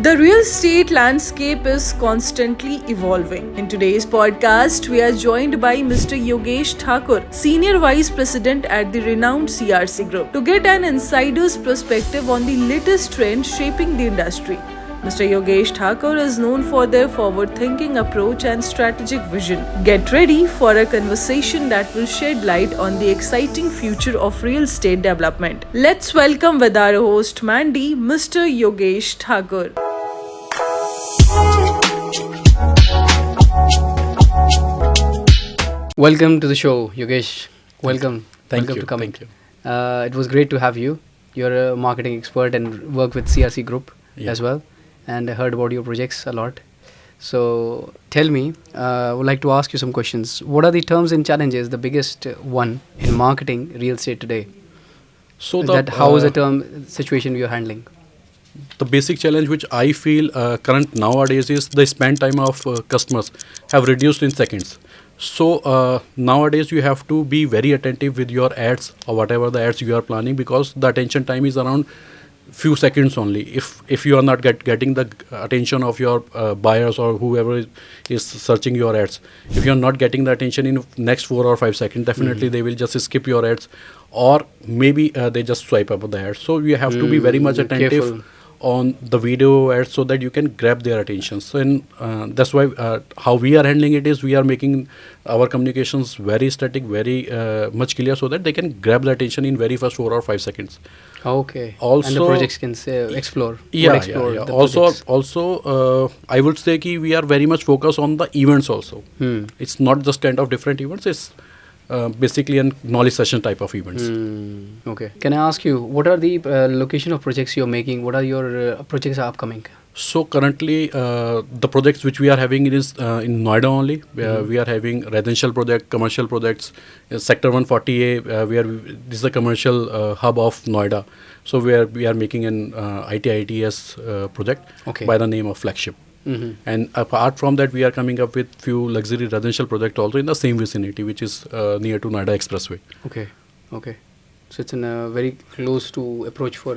The real estate landscape is constantly evolving. In today's podcast, we are joined by Mr. Yogesh Thakur, Senior Vice President at the renowned CRC Group, to get an insider's perspective on the latest trend shaping the industry. Mr. Yogesh Thakur is known for their forward-thinking approach and strategic vision. Get ready for a conversation that will shed light on the exciting future of real estate development. Let's welcome with our host Mandy, Mr. Yogesh Thakur. Welcome to the show, Yogesh. Welcome. Thank Welcome you. to coming. Thank you. It was great to have you. You're a marketing expert and work with CRC Group as well. And I heard about your projects a lot. So tell me, I would like to ask you some questions. What are the terms and challenges, the biggest one in marketing real estate today? So How is the term situation you're handling? the basic challenge which I feel current nowadays is the spend time of customers have reduced in seconds. So nowadays you have to be very attentive with your ads or whatever the ads you are planning, because the attention time is around few seconds only. If you are not getting the attention of your buyers or whoever is searching your ads, if you are not getting the attention in next 4 or 5 seconds, definitely they will just skip your ads, or maybe they just swipe up the ads. So you have to be very much attentive Careful on the video ads so that you can grab their attention. So that's why how we are handling it is we are making our communications very static, very much clear, so that they can grab the attention in very first 4 or 5 seconds. Okay. Also, and the projects can explore. Yeah. The Also, I would say ki we are very much focused on the events also. It's not just kind of different events. It's basically a knowledge session type of events. Okay. Can I ask you, what are the location of projects you're making? What are your projects are upcoming? So currently, the projects which we are having is in Noida only. We are having residential project, commercial projects. Sector 140A, this is the commercial hub of Noida. So we are making an ITITS project by the name of Flagship. And apart from that, we are coming up with few luxury residential projects also in the same vicinity, which is near to Noida Expressway. Okay. So it's very close to approach for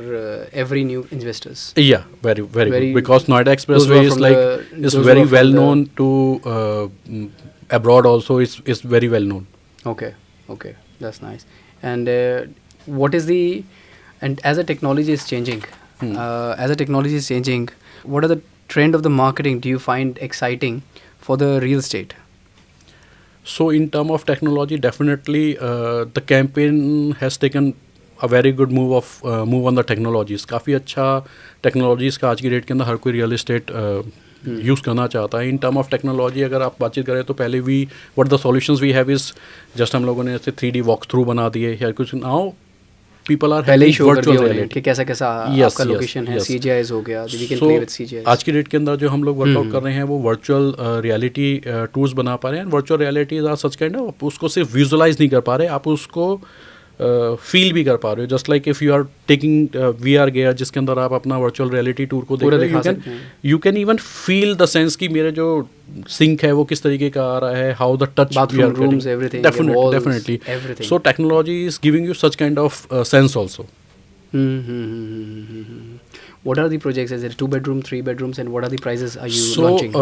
every new investors. Yeah, very good. Because Noida Expressway is very well known to abroad also. It's very well known. Okay, that's nice. And as a technology is changing, what are the trend of the marketing do you find exciting for the real estate? So in terms of technology, definitely the campaign has taken a very good move on the technologies. काफ़ी अच्छा technologies का आज की date के अंदर हर कोई real estate use करना चाहता है. In terms of technology अगर आप बातचीत करें तो पहले what the solutions we have is just हम लोगों ने ऐसे 3D walkthrough बना दिए या कुछ. Now people are having virtual reality कि कैसा आपका लोकेशन है. CGIs हो गया, we can play with CGIs. आज की डेट के अंदर जो हम लोग वर्कआउट कर रहे हैं वो वर्चुअल रियलिटी टूल्स बना पा रहे हैं. Virtual realities are such kind of, उसको सिर्फ विजुअलाइज नहीं कर पा रहे, आप उसको फील भी कर पा रहे हो. Just like if you are taking VR gear जिसके अंदर आप अपना वर्चुअल रियलिटी टूर को देख रहे हो, you can even feel the sense कि मेरे जो सिंक है वो किस तरीके का आ रहा है, how the touch, bathroom rooms, everything, definitely. Everything. So technology is giving you such kind of sense also. What are the projects? Is it 2 bedroom, 3 bedrooms, and what are the prices are you launching?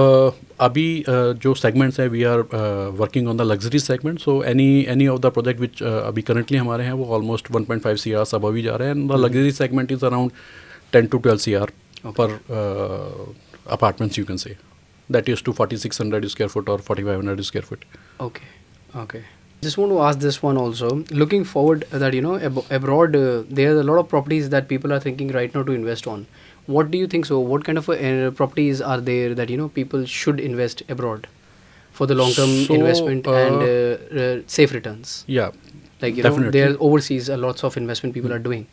अभी जो segments है, we are working on the luxury segment. So any of the project which अभी currently हमारे हैं वो almost 1.5 CR सब अभी जा रहे हैं. And the luxury segment is around 10 to 12 CR per apartments, you can say. That is to 4600 square foot or 4500 square foot. Okay. Just want to ask this one also. Looking forward that abroad there are a lot of properties that people are thinking right now to invest on. What do you think so? What kind of properties are there that people should invest abroad for the long term investment and safe returns? Yeah. Like definitely. there overseas lots of investment people are doing.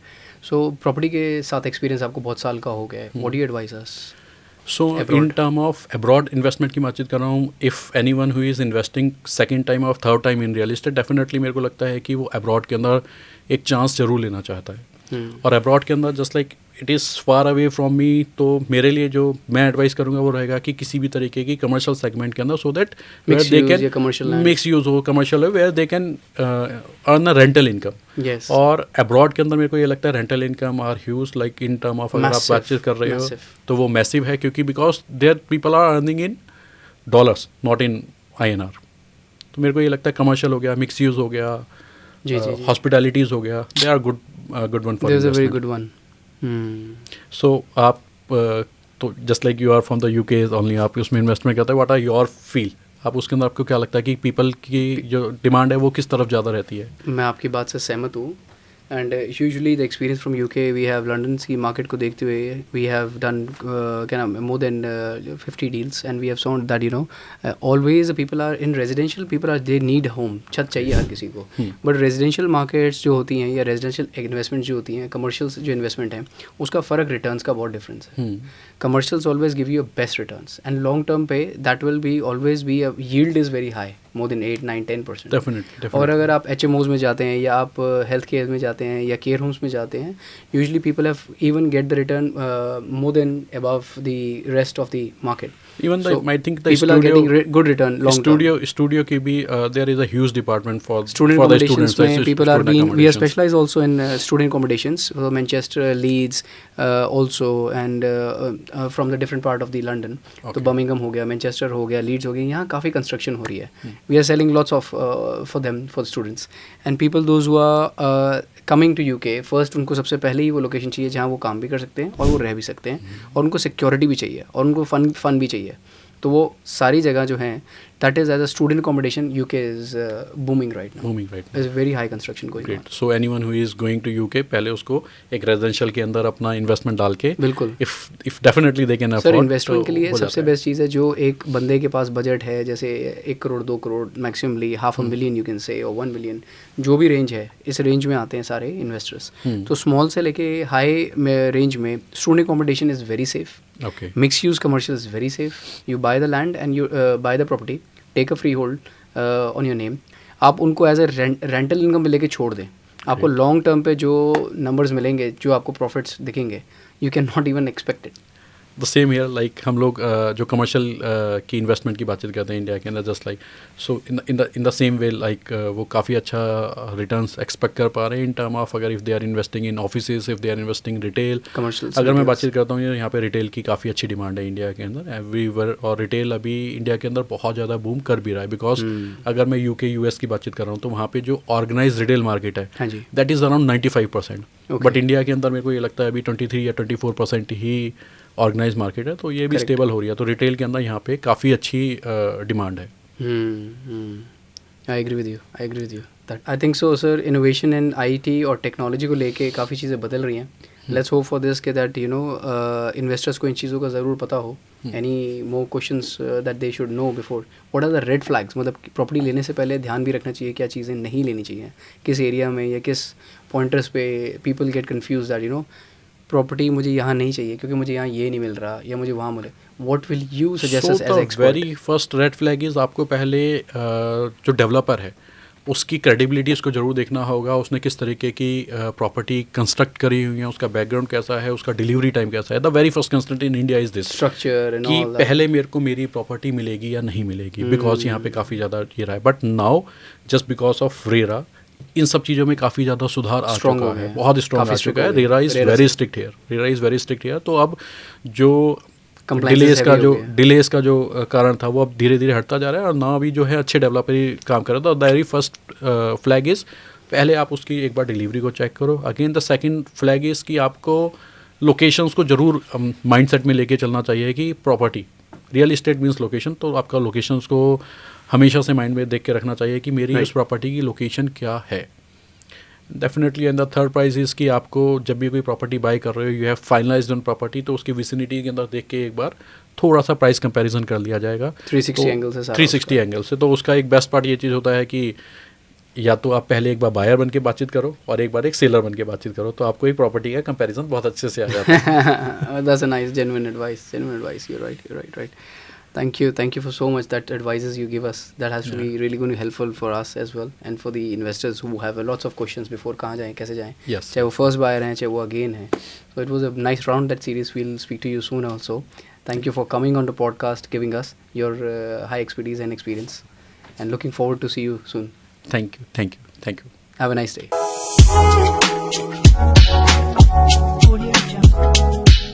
So property के साथ experience आपको बहुत साल का हो गया है. What do you advise us? So in term of abroad investment की बातचीत कर रहा हूँ. If anyone who is investing second time or third time in real estate, definitely मेरे को लगता है कि वो abroad के अंदर एक chance जरूर लेना चाहता है. और abroad के अंदर just like it is far away from me, तो मेरे लिए जो मैं एडवाइस करूँगा वो रहेगा कि किसी भी तरीके की कमर्शियल सेगमेंट के अंदर, so that Mixed they use या can commercial land. Mix use हो, कमर्शियल हो, where they can earn a rental income. Yes. और अब्रॉड के अंदर मेरे को ये लगता है rental income are huge, like in term of अगर आप Massive, बातचीत कर रहे हो massive. तो वो मैसिव है, क्योंकि because there people are earning in dollars not in INR। तो मेरे को ये लगता है कमर्शियल हो गया, मिक्स यूज हो गया, जी जी जी। हॉस्पिटैलिटीज हो गया, they are good one for There's a very investment. good one. So आप तो just like you are from the UK only, आप उसमें इन्वेस्टमेंट करते हैं, व्हाट आर योर फील, आप उसके अंदर आपको क्या लगता है कि पीपल की जो डिमांड है वो किस तरफ ज़्यादा रहती है? मैं आपकी बात से सहमत हूँ। And usually the experience from UK, we have London की मार्केट को देखते हुए वी हैव डन क्या नाम more than 50 deals, and we have found that you know always people are in residential, people are they need home, छत चाहिए हर किसी को। बट रेजिडेंशियल मार्केट्स जो होती हैं या रेजिडेंशियल इन्वेस्टमेंट जो होती हैं, कमर्शियल जो इन्वेस्टमेंट है उसका फ़र्क रिटर्न्स का बहुत डिफरेंस है। Commercials always give you best returns, and long term पे that will be always be yield is very high, more than 8-9-10%। Definitely. और अगर आप HMOs में जाते हैं या आप हेल्थ केयर में जाते हैं या केयर होम्स में जाते हैं, usually people have even get the return more than above the rest of the market. Even So, I think the people are getting good return long term. studio की भी there is a huge department for Student for the accommodations students. में people are student being, we are accommodations. specialized also in student accommodations, so Manchester, Leeds also, and from the different part of the London. तो Okay. Birmingham हो गया, Manchester हो गया, Leeds हो गया, यहाँ काफ़ी construction हो रही है। We are selling lots of for them, for students and people those who are coming to UK first, उनको सबसे पहले ही वो लोकेशन चाहिए जहाँ वो काम भी कर सकते हैं और वो रह भी सकते हैं, और उनको सिक्योरिटी भी चाहिए और उनको फन भी चाहिए। तो वो सारी जगह जो हैं, that is as a student accommodation, UK is booming right now. Booming right now. There's very high construction going Great. on. So anyone who is going to UK, पहले उसको एक रेजिडेंशियल के अंदर अपना इन्वेस्टमेंट डाल के, बिल्कुल। if definitely they can afford, sir investment के लिए हो सबसे जाता है। बेस्ट चीज़ है जो एक बंदे के पास बजट है, जैसे 1 crore 2 crore maximally $500,000 you can say, और 1 मिलियन, जो भी रेंज है, इस रेंज में आते हैं सारे इन्वेस्टर्स। तो स्मॉल से लेके हाई रेंज में student accommodation is very safe, Okay. mixed use commercial is very safe. You buy the land and you buy the property, take a freehold on your name. आप उनको as a rental income पे लेके छोड़ दें, आपको long term पे जो numbers मिलेंगे, जो आपको प्रॉफिट्स दिखेंगे, you can not even expect it. The same here, like हम लोग जो कमर्शियल की इन्वेस्टमेंट की बातचीत करते हैं इंडिया के अंदर, just like so in the same way, like वो काफ़ी अच्छा रिटर्न्स एक्सपेक्ट कर पा रहे हैं इन टर्म ऑफ, अगर if they are investing in offices, if they are investing retail. Commercial अगर मैं बातचीत करता हूँ, यहाँ पे रिटेल की काफ़ी अच्छी डिमांड है इंडिया के अंदर एवरीवेयर, और रिटेल अभी इंडिया के अंदर बहुत ज़्यादा बूम कर भी रहा है, बिकॉज अगर मैं UK US की बातचीत कर रहा हूँ तो वहाँ पे जो ऑर्गेनाइज रिटेल मार्केट है, हाँ जी, that is around 95%। Okay. But India के अंदर मेरे को ये लगता है अभी 23 या 24% ही ऑर्गेनाइज मार्केट है, तो ये भी Correct. स्टेबल हो रही है, तो रिटेल के अंदर यहाँ पे काफ़ी अच्छी डिमांड है। I agree with you that I think so sir. Innovation and IT और टेक्नोलॉजी को लेके काफ़ी चीज़ें बदल रही हैं। लेट्स होप फॉर दिस के दैट यू नो इन्वेस्टर्स को इन चीज़ों का ज़रूर पता हो। Any more questions that they should know before, what are the red flags, मतलब प्रॉपर्टी लेने से पहले ध्यान भी रखना चाहिए क्या चीज़ें नहीं लेनी चाहिए, किस एरिया में या किस पॉइंटर्स पे people get confuse that you no property मुझे यहाँ नहीं चाहिए क्योंकि मुझे यहाँ ये नहीं मिल रहा या मुझे वहाँ मिले। What will you suggest as expert? Very first red flag is आपको पहले जो डेवलपर है उसकी क्रेडिबिलिटी उसको जरूर देखना होगा, उसने किस तरीके की प्रॉपर्टी कंस्ट्रक्ट करी हुई है, उसका बैकग्राउंड कैसा है, उसका डिलीवरी टाइम कैसा है। The very first constraint in India is this structure and कि ऑल पहले मेरे को मेरी प्रॉपर्टी मिलेगी या नहीं मिलेगी, बिकॉज यहाँ पे काफ़ी ज़्यादा ये रहा है। But now just because of RERA इन सब चीज़ों में काफ़ी ज़्यादा सुधार आ Strong चुका हो है, गया। बहुत स्ट्रॉन्ग आ काफ़ी चुका है। strict हो रेरा गया। इज़ RERA वेरी से। Strict here, RERA is very strict here. तो अब जो Compliances डिलेस का heavy जो हो गए। डिलेस का जो कारण था वो अब धीरे धीरे हटता जा रहा है, और ना अभी जो है अच्छे डेवलपर ही काम कर रहा था। The very first flag is पहले आप उसकी एक बार डिलीवरी को चेक करो। Again the second flag is कि आपको लोकेशंस को ज़रूर माइंडसेट में लेके चलना चाहिए कि property real estate means location, तो आपका लोकेशंस को हमेशा से माइंड में देख के रखना चाहिए कि मेरी उस प्रॉपर्टी की लोकेशन क्या है। Definitely and the third prize is कि आपको जब भी कोई प्रॉपर्टी बाय कर रहे हो, you have finalised on property, तो उसकी विसिनिटी के अंदर देख के एक बार थोड़ा सा प्राइस कंपैरिजन कर लिया जाएगा 360 एंगल से सारा 360 एंगल से। तो उसका एक बेस्ट पार्ट ये चीज़ होता है कि या तो आप पहले एक बार बायर बन के बातचीत करो और एक बार एक सेलर बन के बातचीत करो, तो आपको एक प्रॉपर्टी का कंपैरिजन बहुत अच्छे से आ जाता है। That's a nice genuine advice. You're right. Thank you for so much that advices you give us. That has to be really going to be helpful for us as well, and for the investors who have lots of questions before कहाँ जाएं, कैसे जाएं. Yes. चाहे वो first buyer हैं, चाहे वो again हैं. So it was a nice round, that series. We'll speak to you soon also. Thank you for coming on the podcast, giving us your high expertise and experience, and looking forward to see you soon. Thank you. Have a nice day.